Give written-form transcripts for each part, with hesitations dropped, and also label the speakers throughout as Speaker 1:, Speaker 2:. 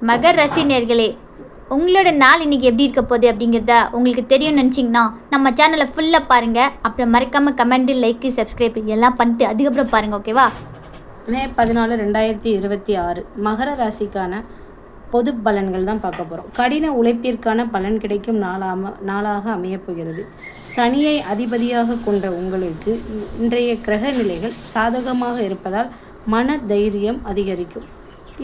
Speaker 1: மகர ராசி நேயர்களே, உங்களோட நாள் இன்னைக்கு எப்படி இருக்க போகுது அப்படிங்கிறத உங்களுக்கு தெரியும்னு நினச்சிங்கன்னா நம்ம சேனலை ஃபுல்லாக பாருங்கள். அப்புறம் மறக்காமல் கமெண்ட்டு, லைக்கு, சப்ஸ்கிரைப் எல்லாம் பண்ணிட்டு அதுக்கப்புறம் பாருங்கள். ஓகேவா?
Speaker 2: மே 14, 2026 மகர ராசிக்கான பொது பலன்கள் தான் பார்க்க போகிறோம். கடின உழைப்பிற்கான பலன் கிடைக்கும் நாளாக அமையப்போகிறது. சனியை அதிபதியாக கொண்ட உங்களுக்கு இன்றைய கிரக நிலைகள் சாதகமாக இருப்பதால் மன தைரியம் அதிகரிக்கும்.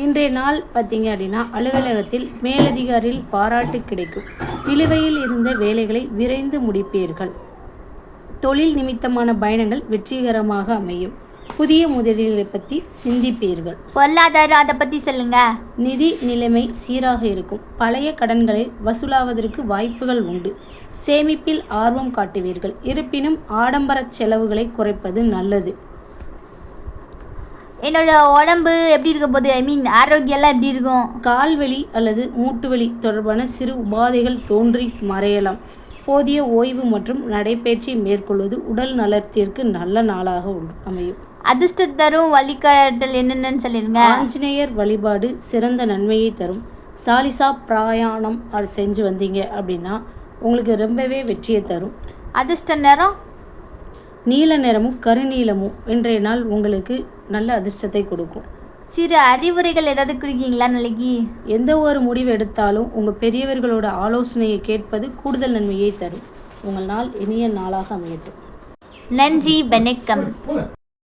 Speaker 2: இன்றைய நாள் பார்த்தீங்க அப்படின்னா அலுவலகத்தில் மேலதிகாரியில் பாராட்டு கிடைக்கும். நிலுவையில் இருந்த வேலைகளை விரைந்து முடிப்பீர்கள். தொழில் நிமித்தமான பயணங்கள் வெற்றிகரமாக அமையும். புதிய முதலீடுகளை பற்றி சிந்திப்பீர்கள்.
Speaker 1: பொருளாதாரம் அதை பற்றி சொல்லுங்க.
Speaker 2: நிதி நிலைமை சீராக இருக்கும். பழைய கடன்களை வசூலாவதற்கு வாய்ப்புகள் உண்டு. சேமிப்பில் ஆர்வம் காட்டுவீர்கள். இருப்பினும் ஆடம்பர செலவுகளை குறைப்பது நல்லது.
Speaker 1: என்னோட உடம்பு எப்படி இருக்க போகுது, ஆரோக்கியம்லாம் எப்படி இருக்கும்?
Speaker 2: கால்வலி அல்லது மூட்டுவலி தொடர்பான சிறு உபாதைகள் தோன்றி மறையலாம். போதிய ஓய்வு மற்றும் நடைபயிற்சி மேற்கொள்வது உடல் நலத்திற்கு நல்ல நாளாக அமையும்.
Speaker 1: அதிர்ஷ்டம் தரும் வழிகாட்டல் என்னென்னு சொல்லிடுங்க.
Speaker 2: ஆஞ்சநேயர் வழிபாடு சிறந்த நன்மையை தரும். சாலிசா பிரயாணம் செஞ்சு வந்தீங்க அப்படின்னா உங்களுக்கு ரொம்பவே வெற்றியை தரும்.
Speaker 1: அதிர்ஷ்ட நேரம்
Speaker 2: நீல நிறமும் கருநீலமும் இன்றைய நாள் உங்களுக்கு நல்ல அதிர்ஷ்டத்தை கொடுக்கும்.
Speaker 1: சிறு அறிவுரைகள் ஏதாவது கொடுக்கீங்களா நாளைக்கு?
Speaker 2: எந்த ஒரு முடிவு எடுத்தாலும் உங்கள் பெரியவர்களோட ஆலோசனையை கேட்பது கூடுதல் நன்மையை தரும். உங்கள் நாள் இனிய நாளாக அமையட்டும்.
Speaker 1: நன்றி, வணக்கம்.